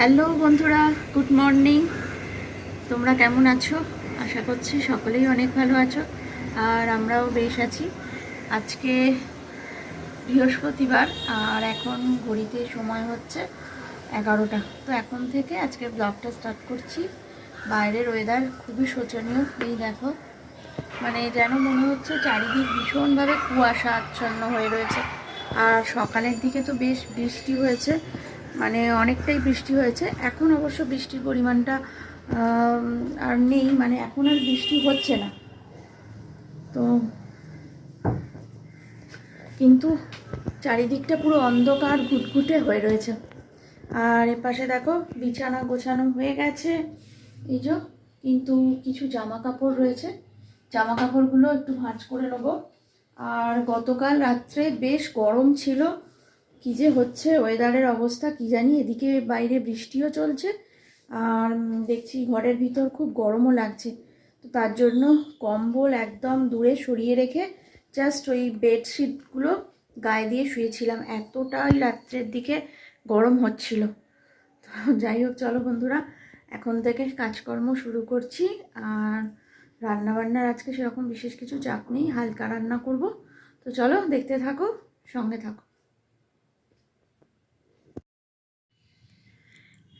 Hello বন্ধুরা, good morning. তোমরা কেমন আছো? আশা করছি সকলেই অনেক ভালো আছো, আর আমরাও বেশ আছি। আজকে বৃহস্পতিবার, আর এখন ঘড়িতে সময় হচ্ছে 11টা। তো এখন থেকে আজকে ব্লগটা স্টার্ট করছি। বাইরের ওয়েদার খুবই শোচনীয়। এই দেখো, মানে যেন মনে হচ্ছে চারিদিক ভীষণভাবে কুয়াশা আচ্ছন্ন হয়ে রয়েছে। আর সকালের দিকে তো বেশ বৃষ্টি হয়েছে, মানে অনেকটাই বৃষ্টি হয়েছে। এখন অবশ্য বৃষ্টির পরিমাণটা আর নেই, মানে এখন আর বৃষ্টি হচ্ছে না। তো কিন্তু চারিদিকটা পুরো অন্ধকার ঘুটঘুটে হয়ে রয়েছে। আর এপাশে দেখো বিছানা গোছানো হয়ে গেছে, এই যে। কিন্তু কিছু জামা কাপড় রয়েছে, জামা কাপড়গুলো একটু ভাঁজ করে নেবো। আর গতকাল রাত্রে বেশ গরম ছিল, কী যে হচ্ছে ওয়েদারের অবস্থা কি জানি। এদিকে বাইরে বৃষ্টিও চলছে, আর দেখছি ঘরের ভিতর খুব গরমও লাগছে। তো তার জন্য কম্বল একদম দূরে সরিয়ে রেখে জাস্ট ওই বেডশিটগুলো গায়ে দিয়ে শুয়েছিলাম, এতটাই রাত্রের দিকে গরম হচ্ছিল। তো যাই হোক, চলো বন্ধুরা, এখন থেকে কাজকর্ম শুরু করছি। আর রান্নাবান্নার আজকে সেরকম বিশেষ কিছু চাপ নেই, হালকা রান্না করব। তো চলো দেখতে থাকো, সঙ্গে থাকো।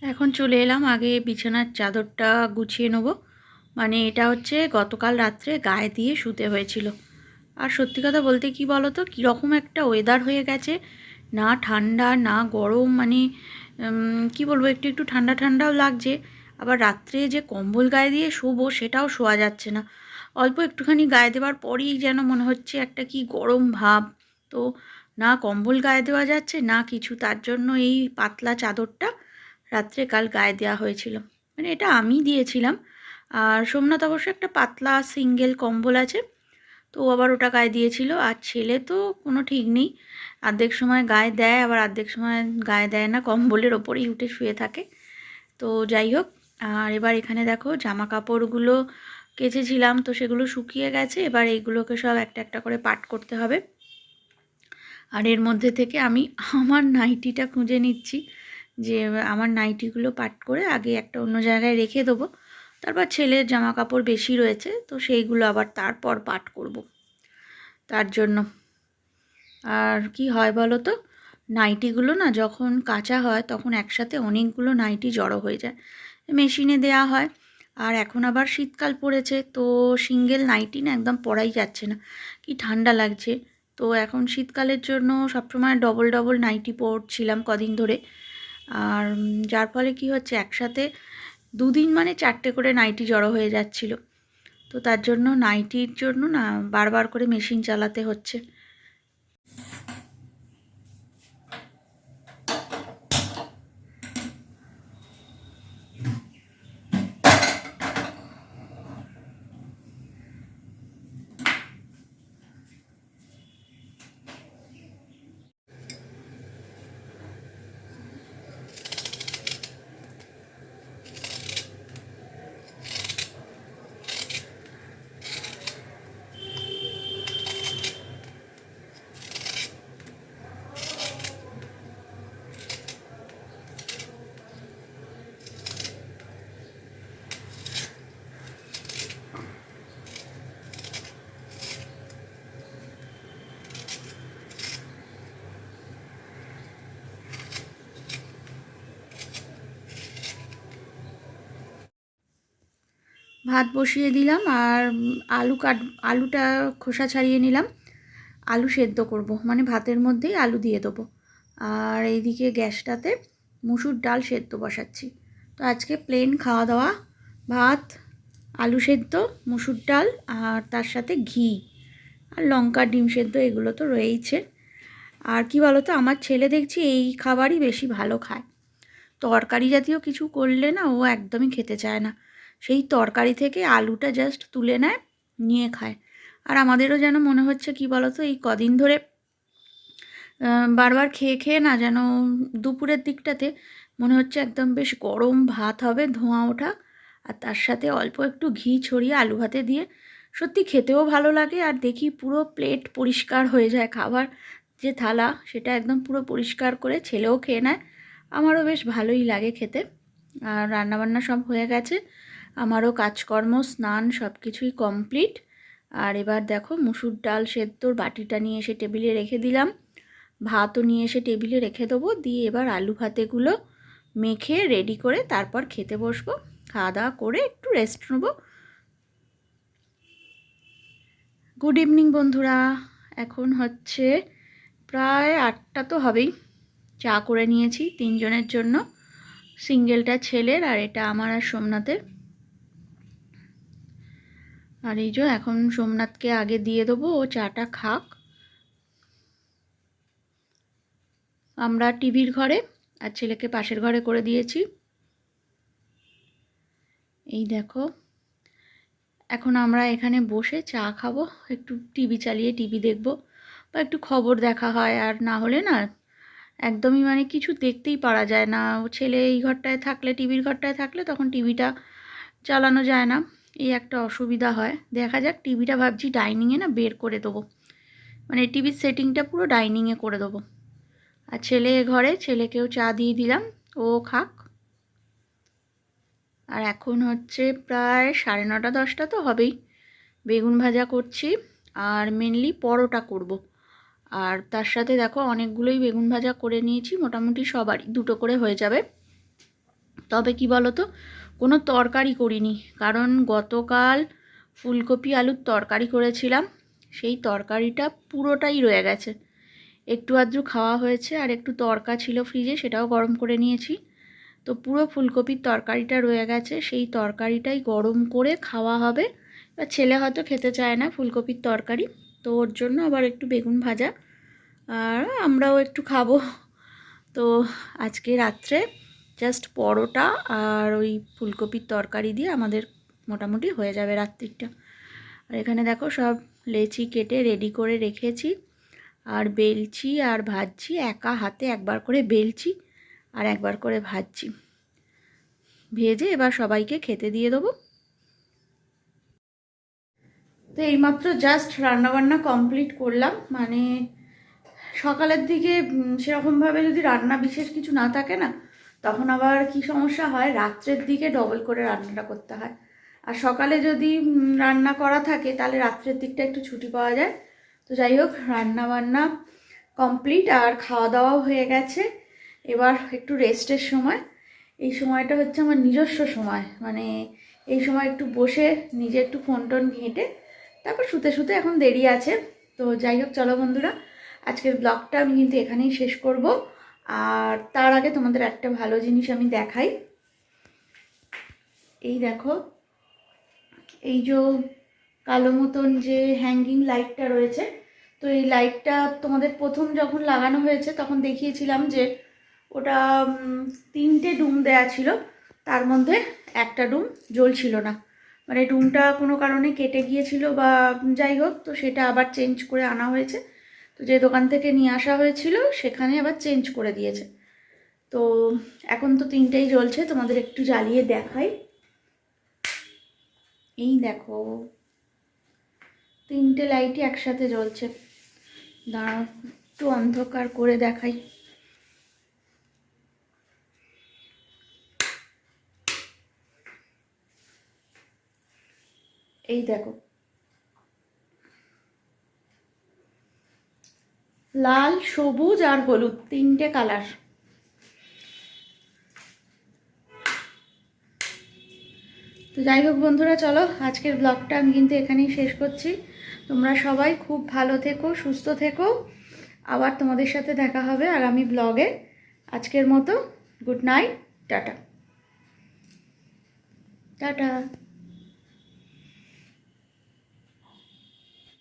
এখন চলে এলাম, আগে বিছানার চাদরটা গুছিয়ে নেব। মানে এটা হচ্ছে গতকাল রাত্রে গায়ে দিয়ে শুতে হয়েছিল। আর সত্যি কথা বলতে কি বলো তো, কীরকম একটা ওয়েদার হয়ে গেছে, না ঠান্ডা না গরম। মানে কি বলবো, একটু একটু ঠান্ডা ঠান্ডাও লাগছে। আবার রাত্রে যে কম্বল গায়ে দিয়ে শোবো সেটাও শোয়া যাচ্ছে না। অল্প একটুখানি গায়ে দেওয়ার পরেই যেন মনে হচ্ছে একটা কি গরম ভাব। তো না কম্বল গায়ে দেওয়া যাচ্ছে না কিছু, তার জন্য এই পাতলা চাদরটা রাত্রে কাল গায়ে দেওয়া হয়েছিল। মানে এটা আমি দিয়েছিলাম। আর সোমনাথ অবশ্য একটা পাতলা সিঙ্গেল কম্বল আছে, তো আবার ওটা গায়ে দিয়েছিল। আর ছেলে তো কোনো ঠিক নেই, অর্ধেক সময় গায়ে দেয় আবার অর্ধেক সময় গায়ে দেয় না, কম্বলের ওপরেই উঠে শুয়ে থাকে। তো যাই হোক, আর এবার এখানে দেখো জামা কাপড়গুলো কেচেছিলাম, তো সেগুলো শুকিয়ে গেছে। এবার এইগুলোকে সব একটা একটা করে পাট করতে হবে। আর এর মধ্যে থেকে আমি আমার নাইটিটা খুঁজে নিচ্ছি, যে আমার নাইটিগুলো পাট করে আগে একটা অন্য জায়গায় রেখে দেবো। তারপর ছেলের জামা কাপড় বেশি রয়েছে, তো সেইগুলো আবার তারপর পাট করব তার জন্য। আর কি হয় বলো তো, নাইটিগুলো না যখন কাচা হয় তখন একসাথে অনেকগুলো নাইটি জড়ো হয়ে যায়, মেশিনে দেয়া হয়। আর এখন আবার শীতকাল পড়েছে, তো সিঙ্গেল নাইটি না একদম পরাই যাচ্ছে না, কি ঠান্ডা লাগছে। তো এখন শীতকালের জন্য সবসময় ডবল ডবল নাইটি পরছিলাম কদিন ধরে। আর যার ফলে কি হচ্ছে, একসাথে দুদিন মানে 4টে করে নাইটি জড়ো হয়ে যাচ্ছিল। তো তার জন্য নাইটির জন্য না বারবার করে মেশিন চালাতে হচ্ছে। ভাত বসিয়ে দিলাম, আর আলুটা খোসা ছাড়িয়ে নিলাম। আলু সেদ্ধ করব, মানে ভাতের মধ্যেই আলু দিয়ে দেবো। আর এইদিকে গ্যাসটাতে মুসুর ডাল সেদ্ধ বসাচ্ছি। তো আজকে প্লেন খাওয়া দাওয়া, ভাত, আলু সেদ্ধ, মুসুর ডাল, আর তার সাথে ঘি আর লঙ্কা, ডিম সেদ্ধ, এগুলো তো রয়েইছে। আর কি বলো তো, আমার ছেলে দেখছি এই খাবারই বেশি ভালো খায়। তরকারি জাতীয় কিছু করলে না ও একদমই খেতে চায় না, সেই তরকারি থেকে আলুটা জাস্ট তুলে নেয়, নিয়ে খায়। আর আমাদেরও যেন মনে হচ্ছে কি বলতো, এই কদিন ধরে বারবার খেয়ে খেয়ে না যেন দুপুরের দিকটাতে মনে হচ্ছে একদম বেশ গরম ভাত হবে, ধোঁয়া ওঠা, আর তার সাথে অল্প একটু ঘি ছড়িয়ে আলু ভাতে দিয়ে। সত্যি খেতেও ভালো লাগে, আর দেখি পুরো প্লেট পরিষ্কার হয়ে যায়, খাবার যে থালা সেটা একদম পুরো পরিষ্কার করে ছেলেও খেয়ে নেয়। আমারও বেশ ভালোই লাগে খেতে। আর রান্নাবান্না সব হয়ে গেছে, আমারও কাজকর্ম স্নান সব কিছুই কমপ্লিট। আর এবার দেখো মুসুর ডাল সেদ্ধর বাটিটা নিয়ে এসে টেবিলে রেখে দিলাম, ভাতও নিয়ে এসে টেবিলে রেখে দেবো, দিয়ে এবার আলু ভাতেগুলো মেখে রেডি করে তারপর খেতে বসবো। খাওয়া দাওয়া করে একটু রেস্ট নেবো। গুড ইভিনিং বন্ধুরা, এখন হচ্ছে প্রায় 8টা তো হবেই। চা করে নিয়েছি 3 জনের জন্য, সিঙ্গেলটা ছেলের আর এটা আমার আর সোমনাথের। আর এই যে এখন সোমনাথকে আগে দিয়ে দেবো, ও চাটা খাক। আমরা টিভির ঘরে আর ছেলেকে পাশের ঘরে করে দিয়েছি। এই দেখো এখন আমরা এখানে বসে চা খাবো, একটু টিভি চালিয়ে টিভি দেখব, বা একটু খবর দেখা হয়। আর না হলে না একদমই মানে কিছু দেখতেই পারা যায় না। ছেলে এই ঘরটায় থাকলে, টিভির ঘরটায় থাকলে তখন টিভিটা চালানো যায় না, এই একটা অসুবিধা হয়। দেখা যাক, টিভিটা ভাবছি ডাইনিংয়ে না বের করে দেবো, মানে টিভির সেটিংটা পুরো ডাইনিংয়ে করে দেবো। আর ছেলে ঘরে, ছেলেকেও চা দিয়ে দিলাম, ও খাক। আর এখন হচ্ছে প্রায় 9:30 10টা তো হবেই। বেগুন ভাজা করছি আর মেনলি পরোটা করব। আর তার সাথে দেখো অনেকগুলোই বেগুন ভাজা করে নিয়েছি, মোটামুটি সবারই 2টো করে হয়ে যাবে। তবে কি বলো তো, কোনো তরকারি করিনি, কারণ গতকাল ফুলকপি আলুর তরকারি করেছিলাম, সেই তরকারিটা পুরোটাই রয়ে গেছে। একটু আধটু খাওয়া হয়েছে, আর একটু তরকা ছিল ফ্রিজে, সেটাও গরম করে নিয়েছি। তো পুরো ফুলকপির তরকারিটা রয়ে গেছে, সেই তরকারিটাই গরম করে খাওয়া হবে। এবার ছেলে হয়তো খেতে চায় না ফুলকপির তরকারি, তো ওর জন্য আবার একটু বেগুন ভাজা, আর আমরাও একটু খাবো। তো আজকে রাত্রে জাস্ট পরোটা আর ওই ফুলকপির তরকারি দিয়ে আমাদের মোটামুটি হয়ে যাবে রাত্রিটা। আর এখানে দেখো সব লেচি কেটে রেডি করে রেখেছি, আর বেলছি আর ভাজছি, একা হাতে একবার করে বেলছি আর একবার করে ভাজছি। ভেজে এবার সবাইকে খেতে দিয়ে দেবো। তো এইমাত্র জাস্ট রান্নাবান্না কমপ্লিট করলাম, মানে সকালের দিকে সেরকমভাবে যদি রান্না বিশেষ কিছু না থাকে না, তখন আবার কি সমস্যা হয়, রাত্রের দিকে ডবল করে রান্নাটা করতে হয়। আর সকালে যদি রান্না করা থাকে তাহলে রাত্রের দিকটা একটু ছুটি পাওয়া যায়। তো যাই হোক, রান্না বান্না কমপ্লিট আর খাওয়া দাওয়াও হয়ে গেছে। এবার একটু রেস্টের সময়, এই সময়টা হচ্ছে আমার নিজস্ব সময়, মানে এই সময় একটু বসে নিজে একটু ফোন টোন ঘেঁটে তারপর শুতে শুতে এখন দেরি আছে। তো যাই হোক, চলো বন্ধুরা, আজকের ব্লগটা আমি কিন্তু এখানেই শেষ করব। আর তার আগে তোমাদের একটা ভালো জিনিস আমি দেখাই। এই দেখো, এই যে কালো মতন যে হ্যাঙ্গিং লাইটটা রয়েছে, তো এই লাইটটা তোমাদের প্রথম যখন লাগানো হয়েছে তখন দেখিয়েছিলাম যে ওটা 3টে ডুম দেয়া ছিল, তার মধ্যে একটা ডুম জ্বলছিল না, মানে ডুমটা কোনো কারণে কেটে গিয়েছিল বা যাই হোক, তো সেটা আবার চেঞ্জ করে আনা হয়েছে। তো যে দোকান থেকে নিয়ে আসা হয়েছিল সেখানে আবার চেঞ্জ করে দিয়েছে। তো এখন তো 3টেই জ্বলছে, তোমাদের একটু জ্বালিয়ে দেখাই। এই দেখো 3টে লাইটই একসাথে জ্বলছে। দাঁড়াও একটু অন্ধকার করে দেখাই। এই দেখো, লাল, সবুজ আর হলুদ 3টে কালার। তো যাই হোক বন্ধুরা, চলো আজকের ব্লগটা আমি কিন্তু এখানেই শেষ করছি। তোমরা সবাই খুব ভালো থেকো, সুস্থ থেকো। আবার তোমাদের সাথে দেখা হবে আগামী ব্লগে। আজকের মতো গুড নাইট, টাটা টাটা।